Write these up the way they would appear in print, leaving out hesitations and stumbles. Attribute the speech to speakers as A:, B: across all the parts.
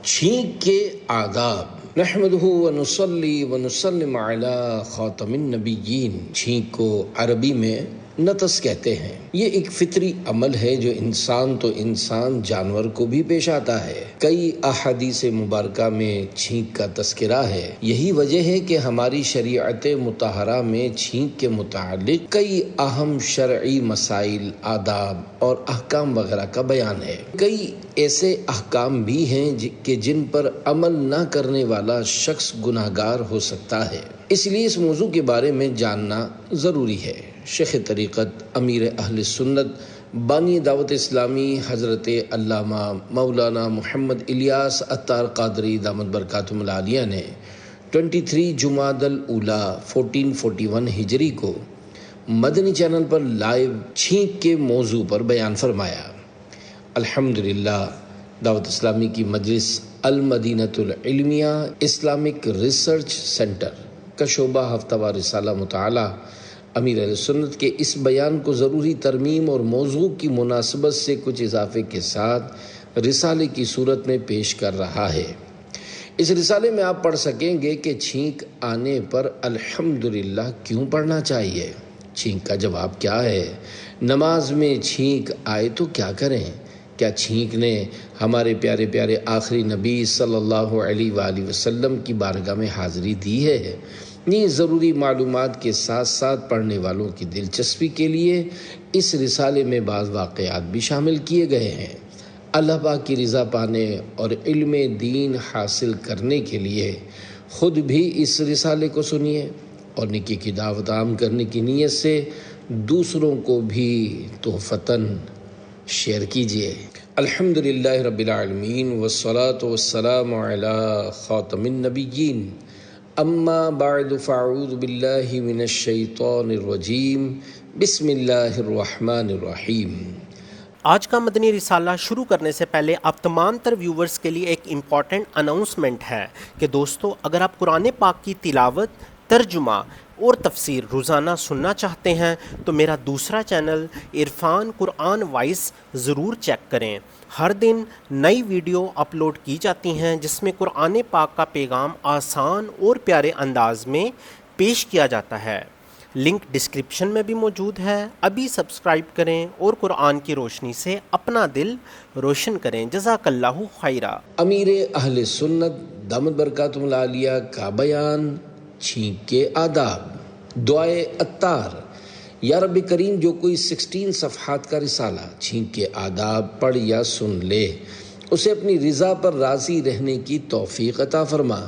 A: چھینک کے آداب۔ نحمدہ ونصلی ونسلم علی خاتم النبیین۔ چھینک کو عربی میں نتس کہتے ہیں۔ یہ ایک فطری عمل ہے جو انسان تو انسان جانور کو بھی پیش آتا ہے۔ کئی احادیث مبارکہ میں چھینک کا تذکرہ ہے۔ یہی وجہ ہے کہ ہماری شریعت مطہرہ میں چھینک کے متعلق کئی اہم شرعی مسائل، آداب اور احکام وغیرہ کا بیان ہے۔ کئی ایسے احکام بھی ہیں کہ جن پر عمل نہ کرنے والا شخص گناہگار ہو سکتا ہے، اس لیے اس موضوع کے بارے میں جاننا ضروری ہے۔ شیخ طریقت امیر اہل سنت بانی دعوت اسلامی حضرت علامہ مولانا محمد الیاس عطار قادری دامت برکاتہم العالیہ نے 23 جمادی الاولیٰ 1441 ہجری کو مدنی چینل پر لائیو چھینک کے موضوع پر بیان فرمایا۔ الحمدللہ دعوت اسلامی کی مجلس المدینۃ العلمیہ اسلامک ریسرچ سینٹر کا شعبہ ہفتہ وار رسالہ مطالعہ امیر اہل سنت کے اس بیان کو ضروری ترمیم اور موضوع کی مناسبت سے کچھ اضافے کے ساتھ رسالے کی صورت میں پیش کر رہا ہے۔ اس رسالے میں آپ پڑھ سکیں گے کہ چھینک آنے پر الحمدللہ کیوں پڑھنا چاہیے، چھینک کا جواب کیا ہے، نماز میں چھینک آئے تو کیا کریں، کیا چھینک نے ہمارے پیارے پیارے آخری نبی صلی اللہ علیہ وآلہ وسلم کی بارگاہ میں حاضری دی ہے۔ یہ ضروری معلومات کے ساتھ ساتھ پڑھنے والوں کی دلچسپی کے لیے اس رسالے میں بعض واقعات بھی شامل کیے گئے ہیں۔ اللہ پاک کی رضا پانے اور علم دین حاصل کرنے کے لیے خود بھی اس رسالے کو سنیے اور نیکی کی دعوت عام کرنے کی نیت سے دوسروں کو بھی تحفتاً شیئر کیجیے۔ الحمدللہ رب العالمین والصلاة والسلام علی خاتم النبیین، اما بعد فاعوذ باللہ من الشیطان الرجیم، بسم اللہ الرحمن الرحیم۔
B: آج کا مدنی رسالہ شروع کرنے سے پہلے آپ تمام تر ویورز کے لیے ایک امپورٹنٹ اناؤنسمنٹ ہے کہ دوستو، اگر آپ قرآن پاک کی تلاوت، ترجمہ اور تفسیر روزانہ سننا چاہتے ہیں تو میرا دوسرا چینل عرفان قرآن وائس ضرور چیک کریں۔ ہر دن نئی ویڈیو اپلوڈ کی جاتی ہیں جس میں قرآن پاک کا پیغام آسان اور پیارے انداز میں پیش کیا جاتا ہے۔ لنک ڈسکرپشن میں بھی موجود ہے۔ ابھی سبسکرائب کریں اور قرآن کی روشنی سے اپنا دل روشن کریں۔ جزاک اللہ خیرہ۔
A: امیر اہل سنت دامت برکاتہم العالیہ کا بیان، چھینک کے آداب۔ دعائے عطار۔ یا رب کریم، جو کوئی 16 صفحات کا رسالہ چھینک کے آداب پڑھ یا سن لے، اسے اپنی رضا پر راضی رہنے کی توفیق عطا فرما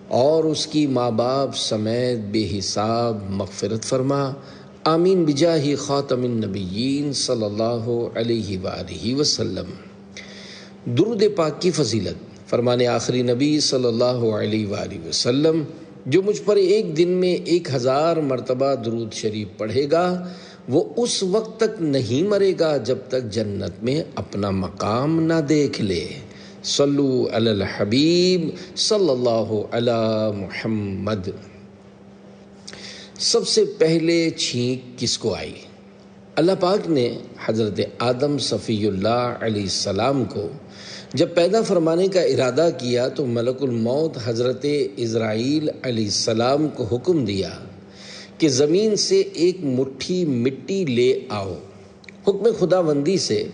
A: اور اس کی ماں باپ سمیت بے حساب مغفرت فرما، آمین بجاہ خاتم النبیین صلی اللہ علیہ وآلہ وسلم۔ درود پاک کی فضیلت۔ فرمان آخری نبی صلی اللہ علیہ وآلہ وسلم، جو مجھ پر ایک دن میں 1000 مرتبہ درود شریف پڑھے گا، وہ اس وقت تک نہیں مرے گا جب تک جنت میں اپنا مقام نہ دیکھ لے۔ صلو علی الحبیب صلی اللہ علی محمد۔ سب سے پہلے چھینک کس کو آئی؟ اللہ پاک نے حضرت آدم صفی اللہ علیہ السلام کو جب پیدا فرمانے کا ارادہ کیا تو ملک الموت حضرت عزرائیل علیہ السلام کو حکم دیا کہ زمین سے ایک مٹھی مٹی لے آؤ۔ حکم خداوندی سے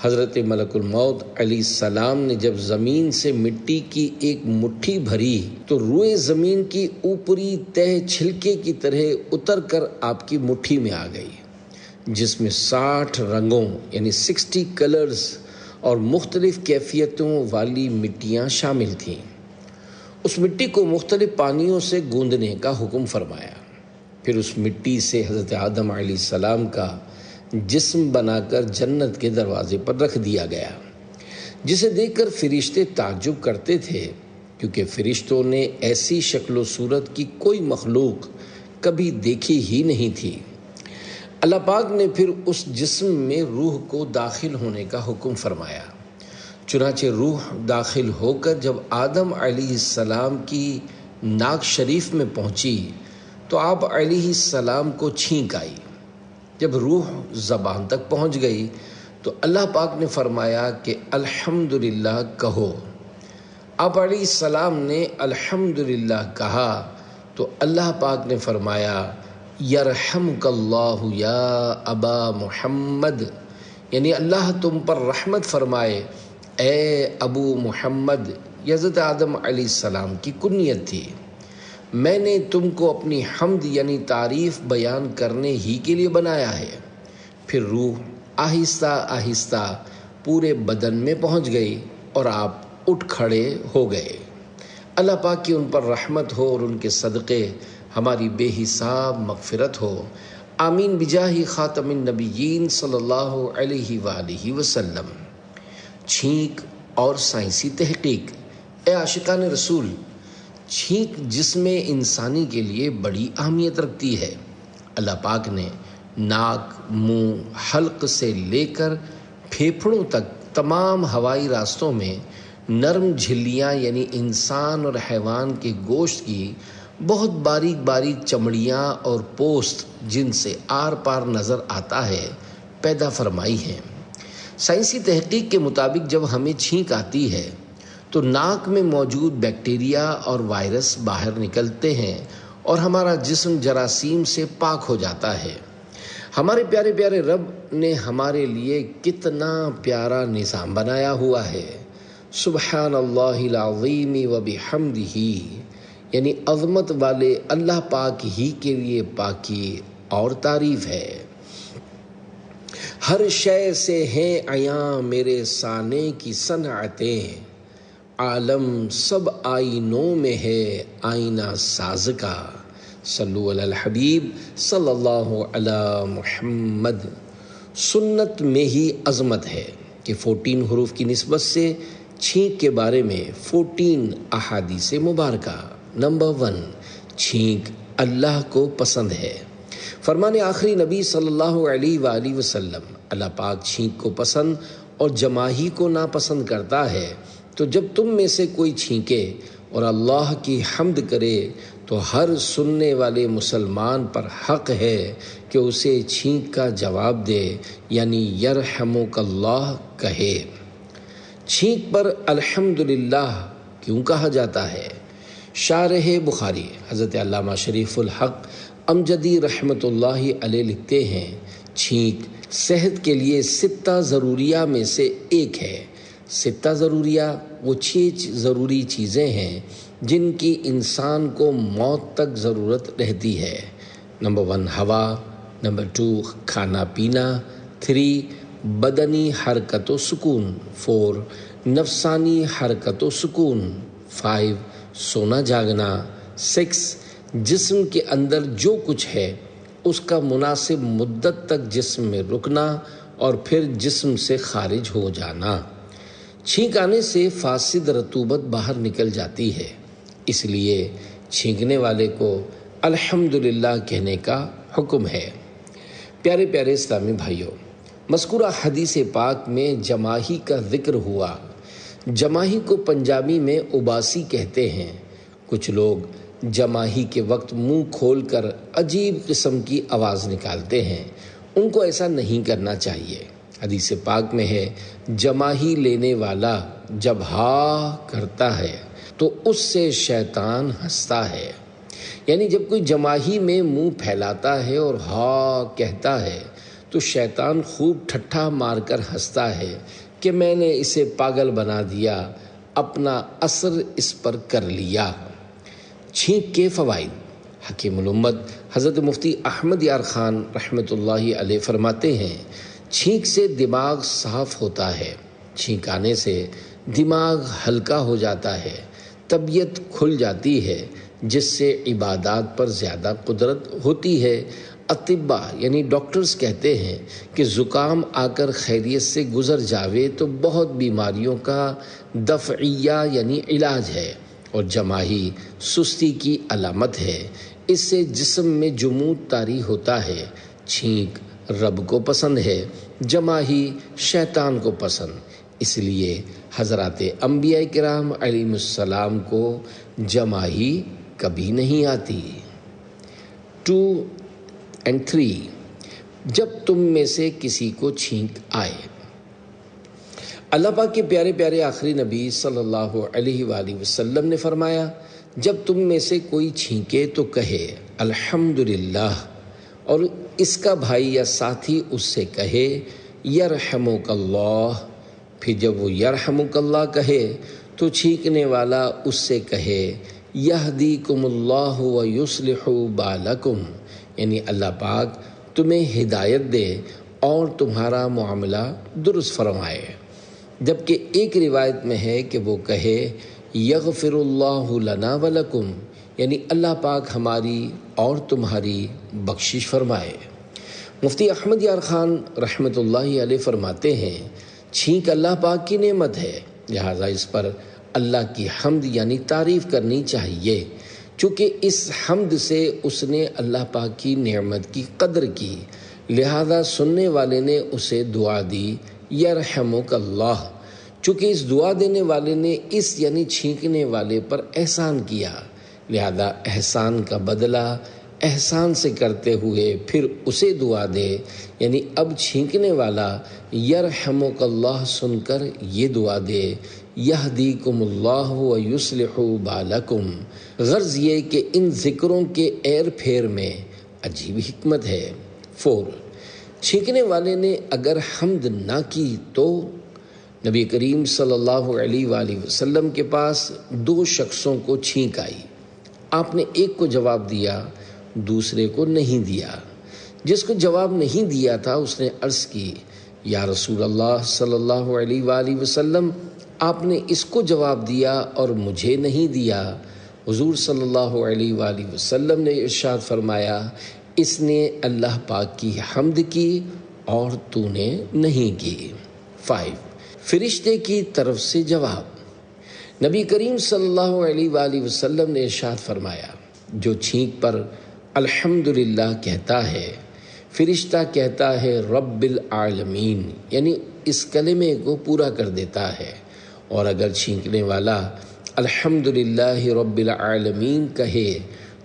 A: حضرت ملک الموت علیہ السلام نے جب زمین سے مٹی کی ایک مٹھی بھری تو روئے زمین کی اوپری تہ چھلکے کی طرح اتر کر آپ کی مٹھی میں آ گئی، جس میں 60 رنگوں یعنی 60 کلرز اور مختلف کیفیتوں والی مٹیاں شامل تھیں۔ اس مٹی کو مختلف پانیوں سے گوندنے کا حکم فرمایا۔ پھر اس مٹی سے حضرت آدم علیہ السلام کا جسم بنا کر جنت کے دروازے پر رکھ دیا گیا، جسے دیکھ کر فرشتے تعجب کرتے تھے، کیونکہ فرشتوں نے ایسی شکل و صورت کی کوئی مخلوق کبھی دیکھی ہی نہیں تھی۔ اللہ پاک نے پھر اس جسم میں روح کو داخل ہونے کا حکم فرمایا۔ چنانچہ روح داخل ہو کر جب آدم علیہ السلام کی ناک شریف میں پہنچی تو آپ علیہ السلام کو چھینک آئی۔ جب روح زبان تک پہنچ گئی تو اللہ پاک نے فرمایا کہ الحمدللہ کہو۔ آپ علیہ السلام نے الحمدللہ کہا تو اللہ پاک نے فرمایا یرحمک اللہ یا ابا محمد، یعنی اللہ تم پر رحمت فرمائے اے ابو محمد۔ یہ حضرت آدم علیہ السلام کی کنیت تھی۔ میں نے تم کو اپنی حمد یعنی تعریف بیان کرنے ہی کے لیے بنایا ہے۔ پھر روح آہستہ آہستہ پورے بدن میں پہنچ گئی اور آپ اٹھ کھڑے ہو گئے۔ اللہ پاک کی ان پر رحمت ہو اور ان کے صدقے ہماری بے حساب مغفرت ہو، آمین بجاہ خاتم النبیین صلی اللہ علیہ وآلہ وسلم۔ چھینک اور سائنسی تحقیق۔ اے عاشقان رسول، چھینک جسم انسانی کے لیے بڑی اہمیت رکھتی ہے۔ اللہ پاک نے ناک، منہ، حلق سے لے کر پھیپھڑوں تک تمام ہوائی راستوں میں نرم جھلیاں یعنی انسان اور حیوان کے گوشت کی بہت باریک باریک چمڑیاں اور پوست جن سے آر پار نظر آتا ہے پیدا فرمائی ہیں۔ سائنسی تحقیق کے مطابق جب ہمیں چھینک آتی ہے تو ناک میں موجود بیکٹیریا اور وائرس باہر نکلتے ہیں اور ہمارا جسم جراثیم سے پاک ہو جاتا ہے۔ ہمارے پیارے پیارے رب نے ہمارے لیے کتنا پیارا نظام بنایا ہوا ہے۔ سبحان اللہ العظیم و بحمدہ، یعنی عظمت والے اللہ پاک ہی کے لیے پاکی اور تعریف ہے۔ ہر شے سے ہیں عیاں میرے صانع کی صنعتیں، عالم سب آئینوں میں ہے آئینہ ساز کا۔ صلو علی الحبیب صلی اللہ علی محمد۔ سنت میں ہی عظمت ہے کہ 14 حروف کی نسبت سے چھینک کے بارے میں 14 احادیث مبارکہ۔ نمبر 1، چھینک اللہ کو پسند ہے۔ فرمان آخری نبی صلی اللہ علیہ وآلہ وسلم، اللہ پاک چھینک کو پسند اور جماہی کو ناپسند کرتا ہے، تو جب تم میں سے کوئی چھینکے اور اللہ کی حمد کرے تو ہر سننے والے مسلمان پر حق ہے کہ اسے چھینک کا جواب دے، یعنی یرحمک اللہ کہے۔ چھینک پر الحمدللہ کیوں کہا جاتا ہے؟ شارح بخاری حضرت علامہ شریف الحق امجدی رحمۃ اللہ علیہ لکھتے ہیں، چھینک صحت کے لیے 6 ضروریہ میں سے ایک ہے۔ 6 ضروریہ وہ 6 ضروری چیزیں ہیں جن کی انسان کو موت تک ضرورت رہتی ہے۔ نمبر 1 ہوا، نمبر 2 کھانا پینا، 3 بدنی حرکت و سکون، 4 نفسانی حرکت و سکون، 5 سونا جاگنا، 6 جسم کے اندر جو کچھ ہے اس کا مناسب مدت تک جسم میں رکنا اور پھر جسم سے خارج ہو جانا۔ چھینک آنے سے فاسد رطوبت باہر نکل جاتی ہے، اس لیے چھینکنے والے کو الحمدللہ کہنے کا حکم ہے۔ پیارے پیارے اسلامی بھائیوں، مذکورہ حدیث پاک میں جماہی کا ذکر ہوا۔ جماہی کو پنجابی میں اباسی کہتے ہیں۔ کچھ لوگ جماہی کے وقت منہ کھول کر عجیب قسم کی آواز نکالتے ہیں، ان کو ایسا نہیں کرنا چاہیے۔ حدیث پاک میں ہے، جماہی لینے والا جب ہا کرتا ہے تو اس سے شیطان ہنستا ہے، یعنی جب کوئی جماہی میں منہ پھیلاتا ہے اور ہا کہتا ہے تو شیطان خوب ٹھٹھا مار کر ہنستا ہے کہ میں نے اسے پاگل بنا دیا، اپنا اثر اس پر کر لیا۔ چھینک کے فوائد۔ حکیم الامت حضرت مفتی احمد یار خان رحمۃ اللہ علیہ فرماتے ہیں، چھینک سے دماغ صاف ہوتا ہے، چھینک آنے سے دماغ ہلکا ہو جاتا ہے، طبیعت کھل جاتی ہے، جس سے عبادات پر زیادہ قدرت ہوتی ہے۔ اطباء یعنی ڈاکٹرز کہتے ہیں کہ زکام آ کر خیریت سے گزر جاوے تو بہت بیماریوں کا دفعیہ یعنی علاج ہے، اور جماہی سستی کی علامت ہے، اس سے جسم میں جمود طاری ہوتا ہے۔ چھینک رب کو پسند ہے، جماہی شیطان کو پسند، اس لیے حضرات انبیاء کرام علیہم السلام کو جماہی کبھی نہیں آتی۔ 2 اور 3 جب تم میں سے کسی کو چھینک آئے۔ اللہ پاک کے پیارے پیارے آخری نبی صلی اللہ علیہ وآلہ وسلم نے فرمایا، جب تم میں سے کوئی چھینکے تو کہے الحمدللہ، اور اس کا بھائی یا ساتھی اس سے کہے یرحمک اللہ، پھر جب وہ یرحمک اللہ کہے تو چھینکنے والا اس سے کہے یہدیکم اللہ ویصلح بالکم، یعنی اللہ پاک تمہیں ہدایت دے اور تمہارا معاملہ درست فرمائے۔ جبکہ ایک روایت میں ہے کہ وہ کہے یغفر اللہ لنا ولکم، یعنی اللہ پاک ہماری اور تمہاری بخشش فرمائے۔ مفتی احمد یار خان رحمۃ اللہ علیہ فرماتے ہیں، چھینک اللہ پاک کی نعمت ہے، لہٰذا اس پر اللہ کی حمد یعنی تعریف کرنی چاہیے، چونکہ اس حمد سے اس نے اللہ پاک کی نعمت کی قدر کی، لہذا سننے والے نے اسے دعا دی یرحمک اللہ، چونکہ اس دعا دینے والے نے اس یعنی چھینکنے والے پر احسان کیا، لہذا احسان کا بدلہ احسان سے کرتے ہوئے پھر اسے دعا دے، یعنی اب چھینکنے والا یرحمک اللہ سن کر یہ دعا دے یہدیکم اللہ ویصلح بالکم۔ غرض یہ کہ ان ذکروں کے ایر پھیر میں عجیب حکمت ہے۔ 4، چھینکنے والے نے اگر حمد نہ کی تو نبی کریم صلی اللہ علیہ وآلہ وسلم کے پاس 2 شخصوں کو چھینک آئی، آپ نے ایک کو جواب دیا، دوسرے کو نہیں دیا۔ جس کو جواب نہیں دیا تھا اس نے عرض کی، یا رسول اللہ صلی اللہ علیہ وآلہ وسلم، آپ نے اس کو جواب دیا اور مجھے نہیں دیا۔ حضور صلی اللہ علیہ وآلہ وسلم نے ارشاد فرمایا، اس نے اللہ پاک کی حمد کی اور تو نے نہیں کی۔ 5، فرشتے کی طرف سے جواب۔ نبی کریم صلی اللہ علیہ وآلہ وسلم نے ارشاد فرمایا، جو چھینک پر الحمدللہ کہتا ہے، فرشتہ کہتا ہے رب العالمین، یعنی اس کلمے کو پورا کر دیتا ہے، اور اگر چھینکنے والا الحمدللہ رب العالمین کہے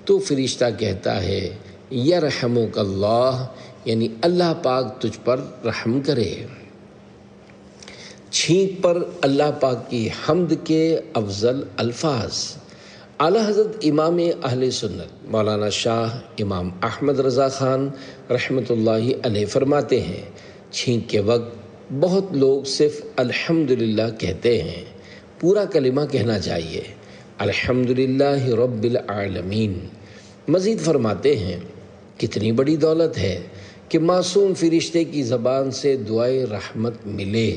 A: تو فرشتہ کہتا ہے یرحمک اللہ، یعنی اللہ پاک تجھ پر رحم کرے۔ چھینک پر اللہ پاک کی حمد کے افضل الفاظ۔ اعلیٰ حضرت امام اہل سنت مولانا شاہ امام احمد رضا خان رحمۃ اللہ علیہ فرماتے ہیں، چھینک کے وقت بہت لوگ صرف الحمدللہ کہتے ہیں، پورا کلمہ کہنا چاہیے، الحمدللہ رب العالمین۔ مزید فرماتے ہیں، کتنی بڑی دولت ہے کہ معصوم فرشتے کی زبان سے دعائے رحمت ملے،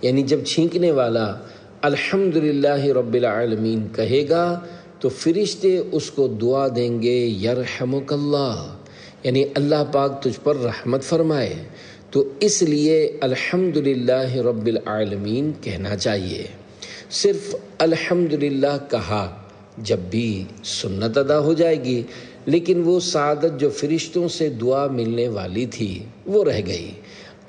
A: یعنی جب چھینکنے والا الحمدللہ رب العالمین کہے گا تو فرشتے اس کو دعا دیں گے یرحمک اللہ، یعنی اللہ پاک تجھ پر رحمت فرمائے، تو اس لیے الحمدللہ رب العالمین کہنا چاہیے۔ صرف الحمدللہ کہا جب بھی سنت ادا ہو جائے گی، لیکن وہ سعادت جو فرشتوں سے دعا ملنے والی تھی وہ رہ گئی۔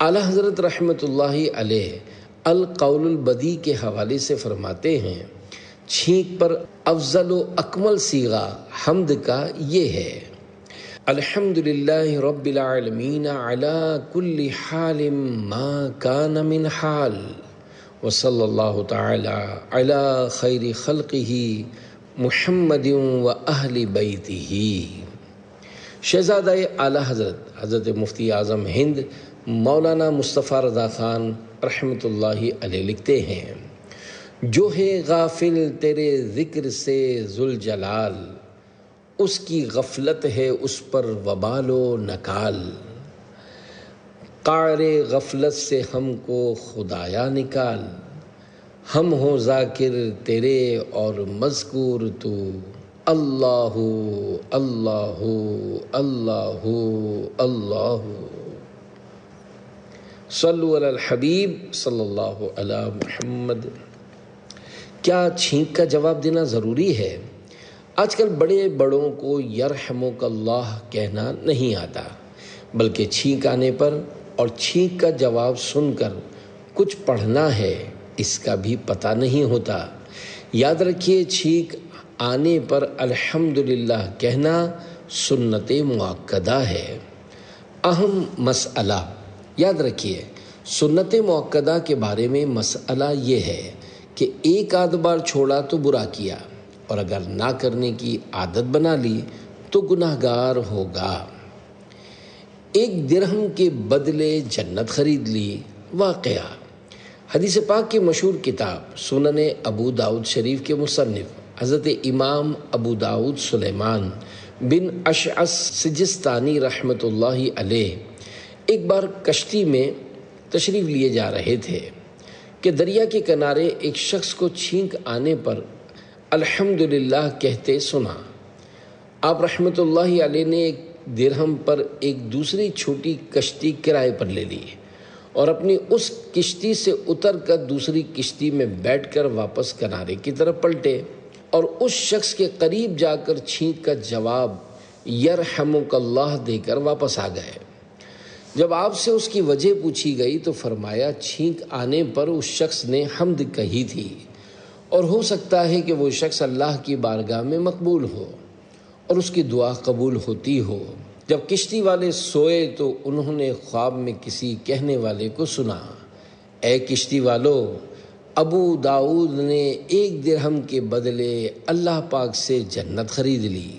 A: اعلیٰ حضرت رحمۃ اللہ علیہ القول البدی کے حوالے سے فرماتے ہیں، چھینک پر افضل و اکمل صیغہ حمد کا یہ ہے، الحمدللہ رب العالمین علی کل حال ما کان من حال، وصلی اللہ تعالی علی خیر خلقہ محمد و اہل بیتہ۔ شہزادہ اعلیٰ حضرت مفتی اعظم ہند مولانا مصطفیٰ رضا خان رحمۃ اللہ علیہ لکھتے ہیں، جو ہے غافل تیرے ذکر سے ذوالجلال، اس کی غفلت ہے اس پر وبال و نکال، قعر غفلت سے ہم کو خدایا نکال، ہم ہوں ذاکر تیرے اور مذکور تو، اللہ اللہ اللہ اللہ۔ صلو علی الحبیب صلی اللہ علی محمد۔ کیا چھینک کا جواب دینا ضروری ہے؟ آج کل بڑے بڑوں کو یرحمک اللہ کہنا نہیں آتا، بلکہ چھینک آنے پر اور چھینک کا جواب سن کر کچھ پڑھنا ہے اس کا بھی پتہ نہیں ہوتا۔ یاد رکھیے، چھینک آنے پر الحمدللہ کہنا سنت مؤکدہ ہے۔ اہم مسئلہ یاد رکھیے، سنت مؤکدہ کے بارے میں مسئلہ یہ ہے کہ ایک آدھ بار چھوڑا تو برا کیا، اور اگر نہ کرنے کی عادت بنا لی تو گناہگار ہوگا۔ 1 درہم کے بدلے جنت خرید لی۔ واقعہ حدیث پاک کی مشہور کتاب سنن ابو داؤد شریف کے مصنف حضرت امام ابو داؤد سلیمان بن اشعث سجستانی رحمۃ اللہ علیہ ایک بار کشتی میں تشریف لیے جا رہے تھے کہ دریا کے کنارے ایک شخص کو چھینک آنے پر الحمدللہ کہتے سنا۔ آپ رحمۃ اللہ علیہ نے 1 درہم پر ایک دوسری چھوٹی کشتی کرائے پر لے لی اور اپنی اس کشتی سے اتر کر دوسری کشتی میں بیٹھ کر واپس کنارے کی طرف پلٹے اور اس شخص کے قریب جا کر چھینک کا جواب یرحمک اللہ دے کر واپس آ گئے۔ جب آپ سے اس کی وجہ پوچھی گئی تو فرمایا چھینک آنے پر اس شخص نے حمد کہی تھی اور ہو سکتا ہے کہ وہ شخص اللہ کی بارگاہ میں مقبول ہو اور اس کی دعا قبول ہوتی ہو۔ جب کشتی والے سوئے تو انہوں نے خواب میں کسی کہنے والے کو سنا، اے کشتی والو، ابو داؤد نے 1 درہم کے بدلے اللہ پاک سے جنت خرید لی۔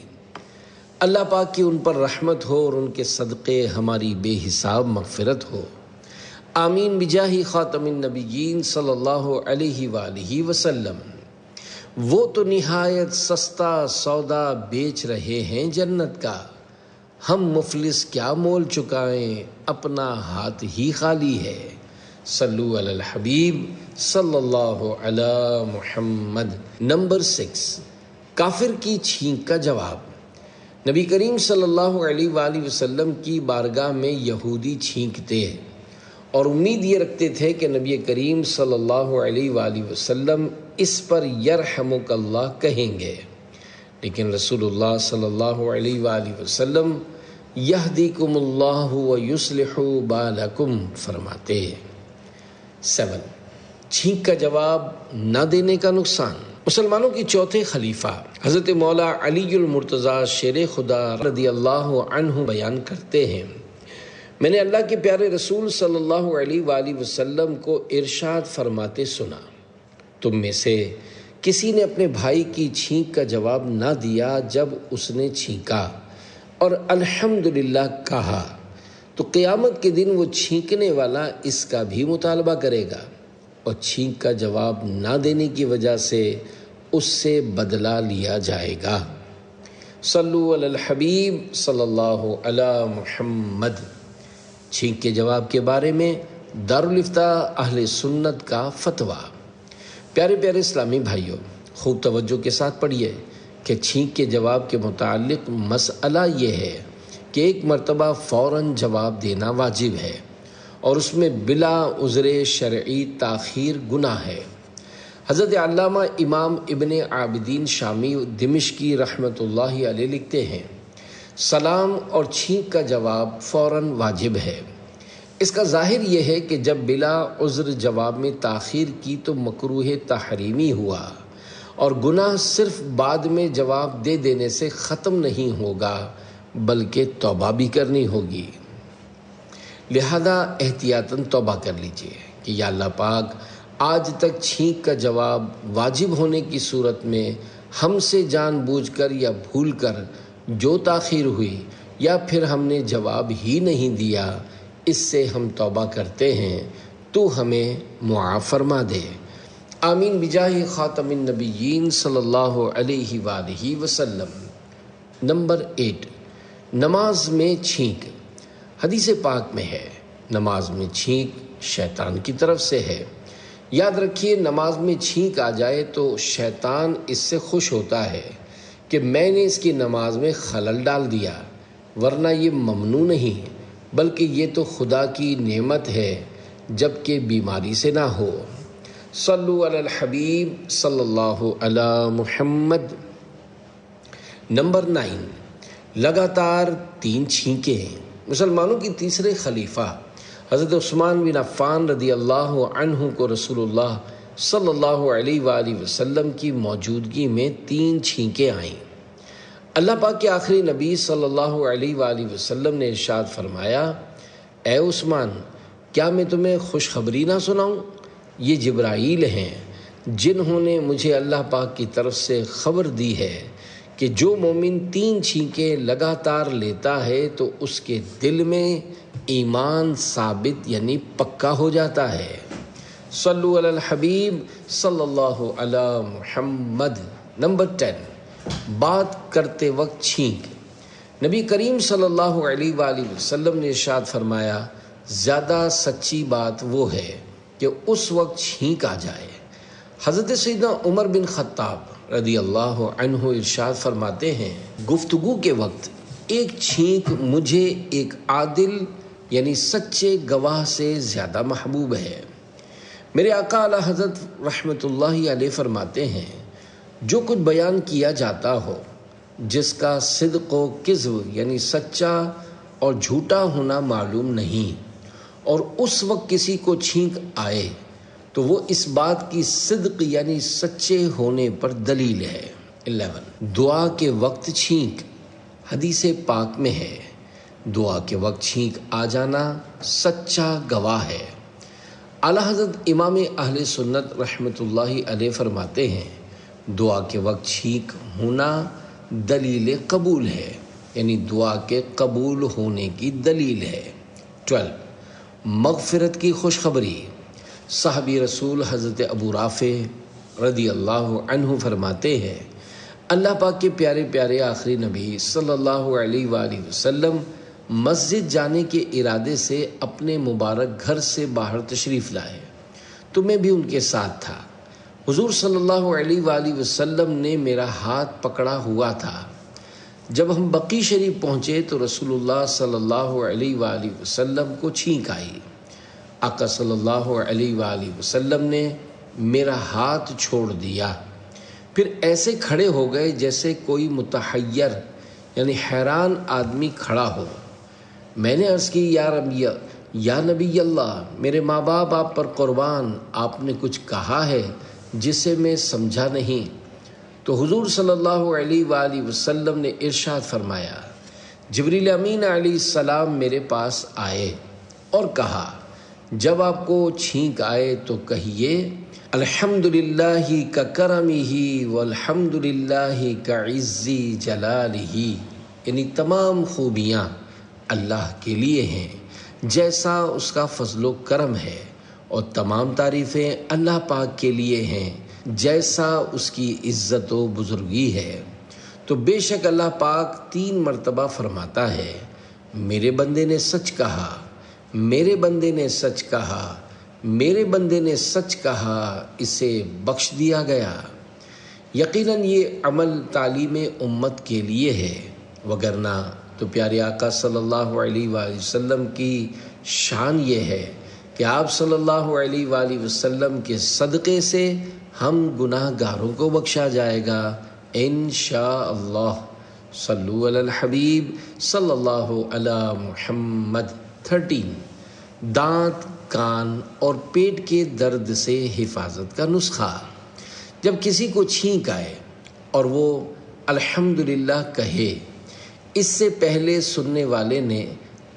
A: اللہ پاک کی ان پر رحمت ہو اور ان کے صدقے ہماری بے حساب مغفرت ہو۔ آمین بجاہ خاتم النبیین صلی اللہ علیہ وآلہ وسلم۔ وہ تو نہایت سستا سودا بیچ رہے ہیں جنت کا، ہم مفلس کیا مول چکائیں، اپنا ہاتھ ہی خالی ہے۔ صلو علی الحبیب صلی اللہ علی محمد۔ نمبر 6، کافر کی چھینک کا جواب۔ نبی کریم صلی اللہ علیہ وآلہ وسلم کی بارگاہ میں یہودی چھینکتے اور امید یہ رکھتے تھے کہ نبی کریم صلی اللہ علیہ وآلہ وسلم اس پر یرحمک اللہ کہیں گے، لیکن رسول اللہ صلی اللہ علیہ وآلہ وسلم یہدیکم اللہ ویصلح بالکم فرماتے۔ 7، چھینک کا جواب نہ دینے کا نقصان۔ مسلمانوں کی چوتھے خلیفہ حضرت مولا علی المرتضیٰ شیر خدا رضی اللہ عنہ بیان کرتے ہیں، میں نے اللہ کے پیارے رسول صلی اللہ علیہ وآلہ وسلم کو ارشاد فرماتے سنا، تم میں سے کسی نے اپنے بھائی کی چھینک کا جواب نہ دیا جب اس نے چھینکا اور الحمدللہ کہا تو قیامت کے دن وہ چھینکنے والا اس کا بھی مطالبہ کرے گا اور چھینک کا جواب نہ دینے کی وجہ سے اس سے بدلہ لیا جائے گا۔ صلو علی الحبیب صلی اللہ علی محمد۔ چھینک کے جواب کے بارے میں دارالافتاء اہل سنت کا فتویٰ۔ پیارے پیارے اسلامی بھائیوں، خوب توجہ کے ساتھ پڑھیے کہ چھینک کے جواب کے متعلق مسئلہ یہ ہے کہ 1 مرتبہ فوراً جواب دینا واجب ہے اور اس میں بلا عذر شرعی تاخیر گناہ ہے۔ حضرت علامہ امام ابن عابدین شامی دمشقی رحمۃ اللہ علیہ لکھتے ہیں، سلام اور چھینک کا جواب فوراً واجب ہے۔ اس کا ظاہر یہ ہے کہ جب بلا عذر جواب میں تاخیر کی تو مکروہ تحریمی ہوا اور گناہ صرف بعد میں جواب دے دینے سے ختم نہیں ہوگا بلکہ توبہ بھی کرنی ہوگی۔ لہذا احتیاطاً توبہ کر لیجئے کہ یا اللہ پاک، آج تک چھینک کا جواب واجب ہونے کی صورت میں ہم سے جان بوجھ کر یا بھول کر جو تاخیر ہوئی یا پھر ہم نے جواب ہی نہیں دیا، اس سے ہم توبہ کرتے ہیں، تو ہمیں معاف فرما دے۔ آمین بجاہ خاتم النبیین صلی اللہ علیہ وآلہ وسلم۔ نمبر 8، نماز میں چھینک۔ حدیث پاک میں ہے، نماز میں چھینک شیطان کی طرف سے ہے۔ یاد رکھیے، نماز میں چھینک آ جائے تو شیطان اس سے خوش ہوتا ہے کہ میں نے اس کی نماز میں خلل ڈال دیا، ورنہ یہ ممنوع نہیں بلکہ یہ تو خدا کی نعمت ہے جبکہ بیماری سے نہ ہو۔ صلو علی الحبیب صلی اللہ علی محمد۔ نمبر 9، لگاتار 3 چھینکیں۔ مسلمانوں کی تیسرے خلیفہ حضرت عثمان بن عفان رضی اللہ عنہ کو رسول اللہ صلی اللہ علیہ وآلہ وسلم کی موجودگی میں 3 چھینکیں آئیں۔ اللہ پاک کے آخری نبی صلی اللہ علیہ وآلہ وسلم نے ارشاد فرمایا، اے عثمان، کیا میں تمہیں خوشخبری نہ سناؤں؟ یہ جبرائیل ہیں جنہوں نے مجھے اللہ پاک کی طرف سے خبر دی ہے کہ جو مومن 3 چھینکیں لگاتار لیتا ہے تو اس کے دل میں ایمان ثابت یعنی پکا ہو جاتا ہے۔ صلو علی الحبیب صلی اللہ علی محمد۔ نمبر 10، بات کرتے وقت چھینک۔ نبی کریم صلی اللہ علیہ وآلہ وسلم نے ارشاد فرمایا، زیادہ سچی بات وہ ہے کہ اس وقت چھینک آ جائے۔ حضرت سیدنا عمر بن خطاب رضی اللہ عنہ ارشاد فرماتے ہیں، گفتگو کے وقت ایک چھینک مجھے ایک عادل یعنی سچے گواہ سے زیادہ محبوب ہے۔ میرے آقا اعلی حضرت رحمۃ اللہ علیہ فرماتے ہیں، جو کچھ بیان کیا جاتا ہو جس کا صدق و کذب یعنی سچا اور جھوٹا ہونا معلوم نہیں، اور اس وقت کسی کو چھینک آئے تو وہ اس بات کی صدق یعنی سچے ہونے پر دلیل ہے۔ 11، دعا کے وقت چھینک۔ حدیث پاک میں ہے، دعا کے وقت چھینک آ جانا سچا گواہ ہے۔ اعلیٰ حضرت امام اہل سنت رحمۃ اللہ علیہ فرماتے ہیں، دعا کے وقت چھینک ہونا دلیل قبول ہے، یعنی دعا کے قبول ہونے کی دلیل ہے۔ 12، مغفرت کی خوشخبری۔ صحابی رسول حضرت ابو رافع رضی اللہ عنہ فرماتے ہیں، اللہ پاک کے پیارے پیارے آخری نبی صلی اللہ علیہ وآلہ وسلم مسجد جانے کے ارادے سے اپنے مبارک گھر سے باہر تشریف لائے تو میں بھی ان کے ساتھ تھا۔ حضور صلی اللہ علیہ وآلہ وسلم نے میرا ہاتھ پکڑا ہوا تھا۔ جب ہم بقی شریف پہنچے تو رسول اللہ صلی اللہ علیہ وآلہ وسلم کو چھینک آئی۔ آقا صلی اللہ علیہ وآلہ وسلم نے میرا ہاتھ چھوڑ دیا، پھر ایسے کھڑے ہو گئے جیسے کوئی متحیر یعنی حیران آدمی کھڑا ہو۔ میں نے عرض کی، یا نبی اللہ، میرے ماں باپ آپ پر قربان، آپ نے کچھ کہا ہے جسے میں سمجھا نہیں۔ تو حضور صلی اللہ علیہ وآلہ وسلم نے ارشاد فرمایا، جبریل امین علیہ السلام میرے پاس آئے اور کہا، جب آپ کو چھینک آئے تو کہیے، الحمدللہ کا کرمہ والحمدللہ کا عزی جلالہ، یعنی تمام خوبیاں اللہ کے لیے ہیں جیسا اس کا فضل و کرم ہے، اور تمام تعریفیں اللہ پاک کے لیے ہیں جیسا اس کی عزت و بزرگی ہے۔ تو بے شک اللہ پاک 3 مرتبہ فرماتا ہے، میرے بندے نے سچ کہا، میرے بندے نے سچ کہا، میرے بندے نے سچ کہا، اسے بخش دیا گیا۔ یقیناً یہ عمل تعلیم امت کے لیے ہے، وگرنہ تو پیارے آقا صلی اللہ علیہ وآلہ وسلم کی شان یہ ہے کہ آپ صلی اللہ علیہ وآلہ وسلم کے صدقے سے ہم گناہ گاروں کو بخشا جائے گا انشاءاللہ۔ صلو علی الحبیب صلی اللہ علی محمد۔ 13، دانت، کان اور پیٹ کے درد سے حفاظت کا نسخہ۔ جب کسی کو چھینک آئے اور وہ الحمدللہ کہے، اس سے پہلے سننے والے نے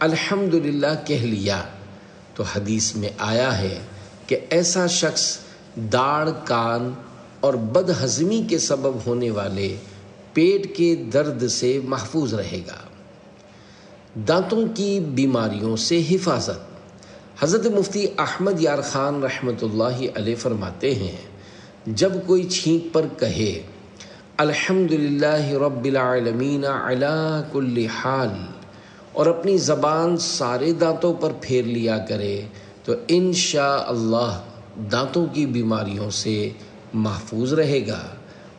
A: الحمدللہ کہہ لیا تو حدیث میں آیا ہے کہ ایسا شخص داڑھ، کان اور بد ہضمی کے سبب ہونے والے پیٹ کے درد سے محفوظ رہے گا۔ دانتوں کی بیماریوں سے حفاظت۔ حضرت مفتی احمد یار خان رحمۃ اللہ علیہ فرماتے ہیں، جب کوئی چھینک پر کہے الحمدللہ رب العالمین علی کل حال اور اپنی زبان سارے دانتوں پر پھیر لیا کرے تو انشاءاللہ دانتوں کی بیماریوں سے محفوظ رہے گا۔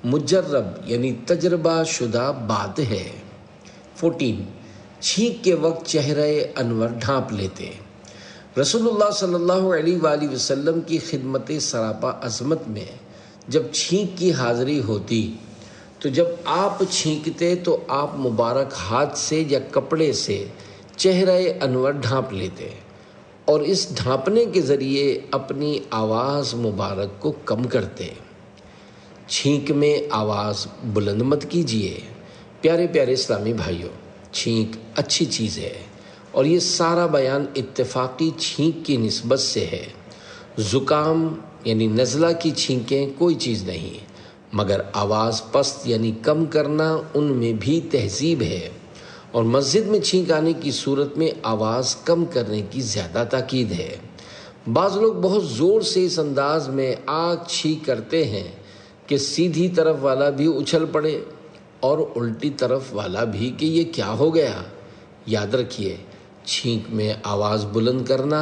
A: مجرب یعنی تجربہ شدہ بات ہے۔ 14، چھینک کے وقت چہرہ انور ڈھانپ لیتے۔ رسول اللہ صلی اللہ علیہ وآلہ وسلم کی خدمت سراپا عظمت میں جب چھینک کی حاضری ہوتی تو جب آپ چھینکتے تو آپ مبارک ہاتھ سے یا کپڑے سے چہرہ انور ڈھانپ لیتے اور اس ڈھانپنے کے ذریعے اپنی آواز مبارک کو کم کرتے۔ چھینک میں آواز بلند مت کیجیے۔ پیارے پیارے اسلامی بھائیوں، چھینک اچھی چیز ہے اور یہ سارا بیان اتفاقی چھینک کی نسبت سے ہے۔ زکام یعنی نزلہ کی چھینکیں کوئی چیز نہیں، مگر آواز پست یعنی کم کرنا ان میں بھی تہذیب ہے، اور مسجد میں چھینک آنے کی صورت میں آواز کم کرنے کی زیادہ تاکید ہے۔ بعض لوگ بہت زور سے اس انداز میں آگ چھینک کرتے ہیں کہ سیدھی طرف والا بھی اچھل پڑے اور الٹی طرف والا بھی کہ یہ کیا ہو گیا۔ یاد رکھیے، چھینک میں آواز بلند کرنا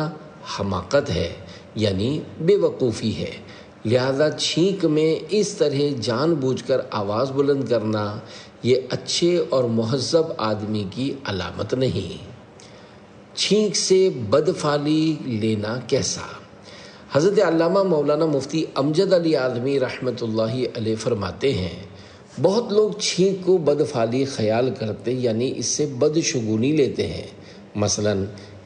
A: حماقت ہے، یعنی بے وقوفی ہے، لہذا چھینک میں اس طرح جان بوجھ کر آواز بلند کرنا یہ اچھے اور مہذب آدمی کی علامت نہیں۔ چھینک سے بدفعلی لینا کیسا؟ حضرت علامہ مولانا مفتی امجد علی اعظمی رحمۃ اللہ علیہ فرماتے ہیں، بہت لوگ چھینک کو بدفعلی خیال کرتے یعنی اس سے بدشگونی لیتے ہیں۔ مثلا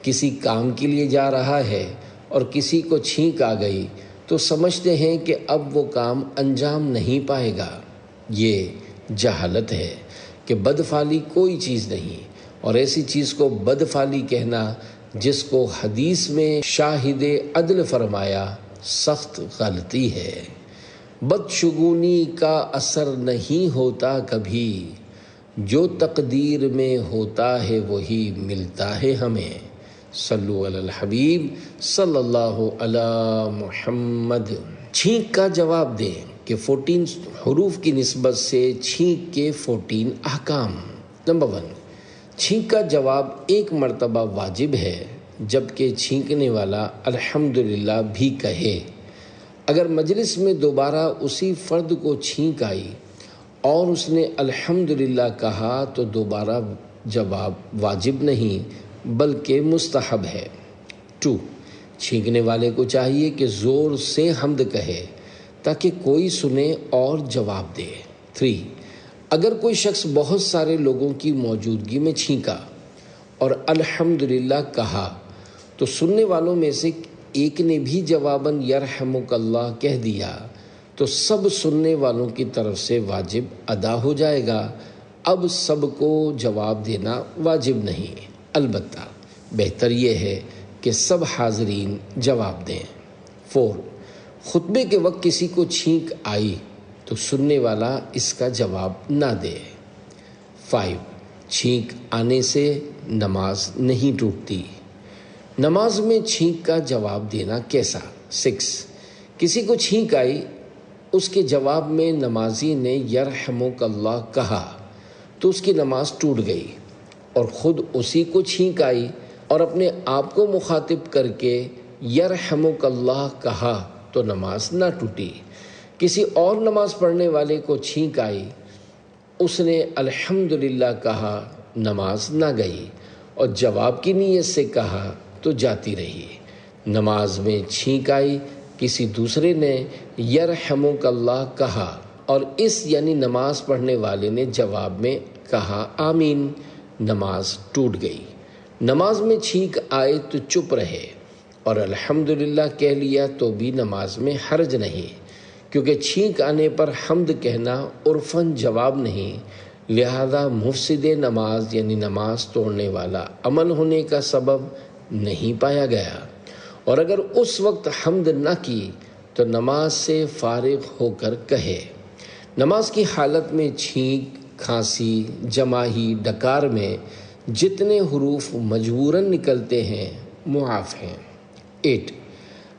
A: کسی کام کے لیے جا رہا ہے اور کسی کو چھینک آ گئی تو سمجھتے ہیں کہ اب وہ کام انجام نہیں پائے گا۔ یہ جہالت ہے کہ بدفعلی کوئی چیز نہیں، اور ایسی چیز کو بدفعلی کہنا جس کو حدیث میں شاہد عدل فرمایا سخت غلطی ہے۔ بدشگونی کا اثر نہیں ہوتا کبھی، جو تقدیر میں ہوتا ہے وہی ملتا ہے ہمیں۔ صلو علی الحبیب صلی اللہ علی محمد۔ چھینک کا جواب دیں کہ 14 حروف کی نسبت سے چھینک کے 14 احکام۔ نمبر 1، چھینک کا جواب ایک مرتبہ واجب ہے جبکہ چھینکنے والا الحمدللہ بھی کہے۔ اگر مجلس میں دوبارہ اسی فرد کو چھینک آئی اور اس نے الحمدللہ کہا تو دوبارہ جواب واجب نہیں بلکہ مستحب ہے۔ 2، چھینکنے والے کو چاہیے کہ زور سے حمد کہے تاکہ کوئی سنے اور جواب دے۔ 3، اگر کوئی شخص بہت سارے لوگوں کی موجودگی میں چھینکا اور الحمدللہ کہا تو سننے والوں میں سے ایک نے بھی جواباً یرحمک اللہ کہہ دیا تو سب سننے والوں کی طرف سے واجب ادا ہو جائے گا۔ اب سب کو جواب دینا واجب نہیں، البتہ بہتر یہ ہے کہ سب حاضرین جواب دیں۔ 4، خطبے کے وقت کسی کو چھینک آئی تو سننے والا اس کا جواب نہ دے۔ 5، چھینک آنے سے نماز نہیں ٹوٹتی۔ نماز میں چھینک کا جواب دینا کیسا؟ 6، کسی کو چھینک آئی، اس کے جواب میں نمازی نے یرحمک اللہ کہا تو اس کی نماز ٹوٹ گئی، اور خود اسی کو چھینک آئی اور اپنے آپ کو مخاطب کر کے یرحمک اللہ کہا تو نماز نہ ٹوٹی۔ کسی اور نماز پڑھنے والے کو چھینک آئی، اس نے الحمدللہ کہا، نماز نہ گئی، اور جواب کی نیت سے کہا تو جاتی رہی۔ نماز میں چھینک آئی، کسی دوسرے نے یرحمک اللہ کہا اور اس یعنی نماز پڑھنے والے نے جواب میں کہا آمین، نماز ٹوٹ گئی۔ نماز میں چھینک آئے تو چپ رہے اور الحمدللہ کہہ لیا تو بھی نماز میں حرج نہیں، کیونکہ چھینک آنے پر حمد کہنا عرفاً جواب نہیں، لہذا مفسد نماز یعنی نماز توڑنے والا عمل ہونے کا سبب نہیں پایا گیا، اور اگر اس وقت حمد نہ کی تو نماز سے فارغ ہو کر کہے۔ نماز کی حالت میں چھینک، کھانسی، جماہی، ڈکار میں جتنے حروف مجبوراً نکلتے ہیں معاف ہیں۔ 8،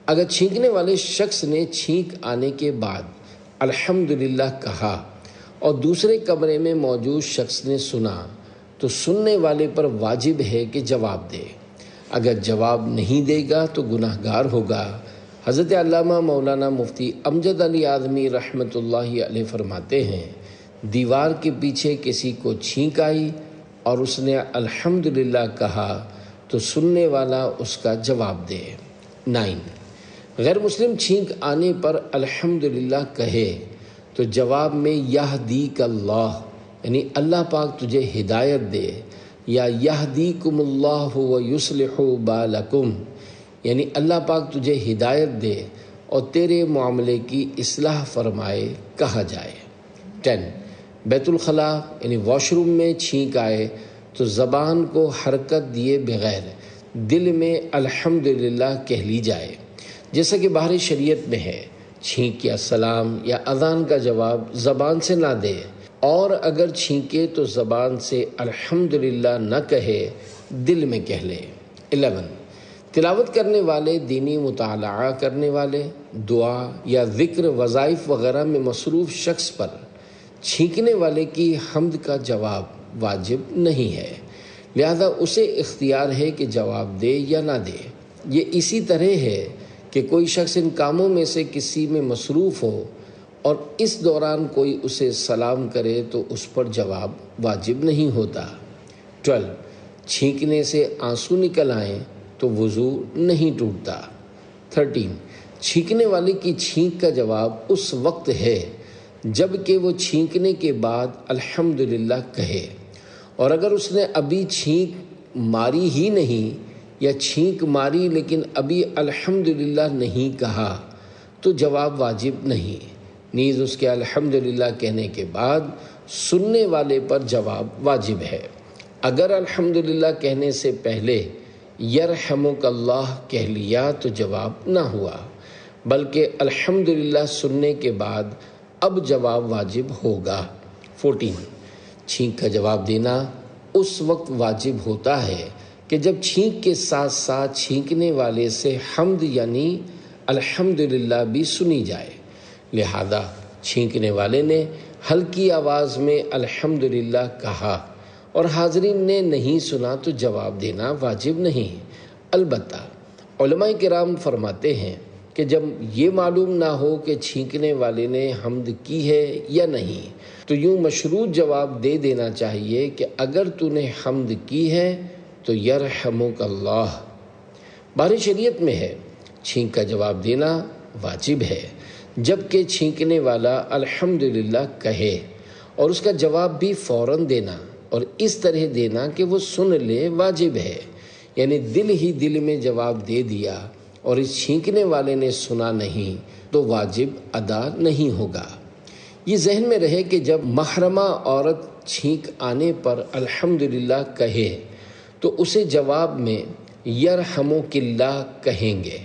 A: اگر چھینکنے والے شخص نے چھینک آنے کے بعد الحمدللہ کہا اور دوسرے کمرے میں موجود شخص نے سنا تو سننے والے پر واجب ہے کہ جواب دے، اگر جواب نہیں دے گا تو گناہ گار ہوگا۔ حضرت علامہ مولانا مفتی امجد علی اعظمی رحمۃ اللہ علیہ فرماتے ہیں، دیوار کے پیچھے کسی کو چھینک آئی اور اس نے الحمدللہ کہا تو سننے والا اس کا جواب دے۔ 9، غیر مسلم چھینک آنے پر الحمدللہ کہے تو جواب میں یہدیک اللہ یعنی اللہ پاک تجھے ہدایت دے، یا یہدیکم اللہ ویصلح بالکم یعنی اللہ پاک تجھے ہدایت دے اور تیرے معاملے کی اصلاح فرمائے کہا جائے۔ 10، بیت الخلاء یعنی واش روم میں چھینک آئے تو زبان کو حرکت دیے بغیر دل میں الحمدللہ کہہ لی جائے، جیسا کہ باہر شریعت میں ہے۔ چھینک یا سلام یا اذان کا جواب زبان سے نہ دے، اور اگر چھینکے تو زبان سے الحمدللہ نہ کہے، دل میں کہہ لے۔ 11 تلاوت کرنے والے، دینی مطالعہ کرنے والے، دعا یا ذکر، وظائف وغیرہ میں مصروف شخص پر چھینکنے والے کی حمد کا جواب واجب نہیں ہے، لہذا اسے اختیار ہے کہ جواب دے یا نہ دے۔ یہ اسی طرح ہے کہ کوئی شخص ان کاموں میں سے کسی میں مصروف ہو اور اس دوران کوئی اسے سلام کرے تو اس پر جواب واجب نہیں ہوتا۔ 12 چھینکنے سے آنسو نکل آئیں تو وضو نہیں ٹوٹتا۔ 13 چھینکنے والے کی چھینک کا جواب اس وقت ہے جب کہ وہ چھینکنے کے بعد الحمدللہ کہے، اور اگر اس نے ابھی چھینک ماری ہی نہیں یا چھینک ماری لیکن ابھی الحمدللہ نہیں کہا تو جواب واجب نہیں، نیز اس کے الحمدللہ کہنے کے بعد سننے والے پر جواب واجب ہے۔ اگر الحمدللہ کہنے سے پہلے یرحمک اللہ کہہ لیا تو جواب نہ ہوا، بلکہ الحمدللہ سننے کے بعد اب جواب واجب ہوگا۔ 14 چھینک کا جواب دینا اس وقت واجب ہوتا ہے کہ جب چھینک کے ساتھ ساتھ چھینکنے والے سے حمد یعنی الحمدللہ بھی سنی جائے، لہذا چھینکنے والے نے ہلکی آواز میں الحمدللہ کہا اور حاضرین نے نہیں سنا تو جواب دینا واجب نہیں۔ البتہ علماء کرام فرماتے ہیں کہ جب یہ معلوم نہ ہو کہ چھینکنے والے نے حمد کی ہے یا نہیں تو یوں مشروط جواب دے دینا چاہیے کہ اگر تو نے حمد کی ہے تو یرحمک اللہ۔ باہر شریعت میں ہے چھینک کا جواب دینا واجب ہے جبکہ چھینکنے والا الحمدللہ کہے، اور اس کا جواب بھی فوراً دینا اور اس طرح دینا کہ وہ سن لے واجب ہے، یعنی دل ہی دل میں جواب دے دیا اور اس چھینکنے والے نے سنا نہیں تو واجب ادا نہیں ہوگا۔ یہ ذہن میں رہے کہ جب محرمہ عورت چھینک آنے پر الحمدللہ کہے تو اسے جواب میں یرحمک اللہ کہیں گے۔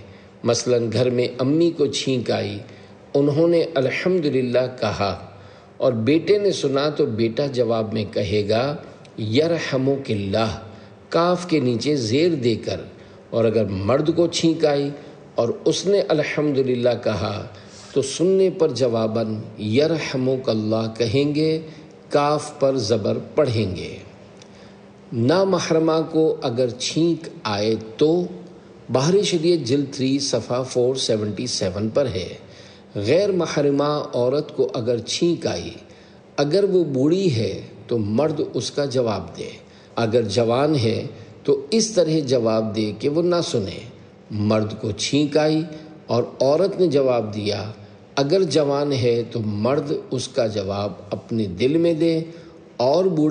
A: مثلا گھر میں امی کو چھینک آئی، انہوں نے الحمدللہ کہا اور بیٹے نے سنا تو بیٹا جواب میں کہے گا یرحمک اللہ، کاف کے نیچے زیر دے کر، اور اگر مرد کو چھینک آئی اور اس نے الحمدللہ کہا تو سننے پر جواباً یرحمک اللہ کہیں گے، کاف پر زبر پڑھیں گے۔ نامحرمہ کو اگر چھینک آئے تو باہر شریعت جلد 3 صفحہ 477 پر ہے۔ غیر محرمہ عورت کو اگر چھینک آئی، اگر وہ بوڑھی ہے تو مرد اس کا جواب دے، اگر جوان ہے تو اس طرح جواب دے کہ وہ نہ سنے۔ مرد کو چھینک آئی اور عورت نے جواب دیا، اگر جوان ہے تو مرد اس کا جواب اپنے دل میں دے، اور بوڑھی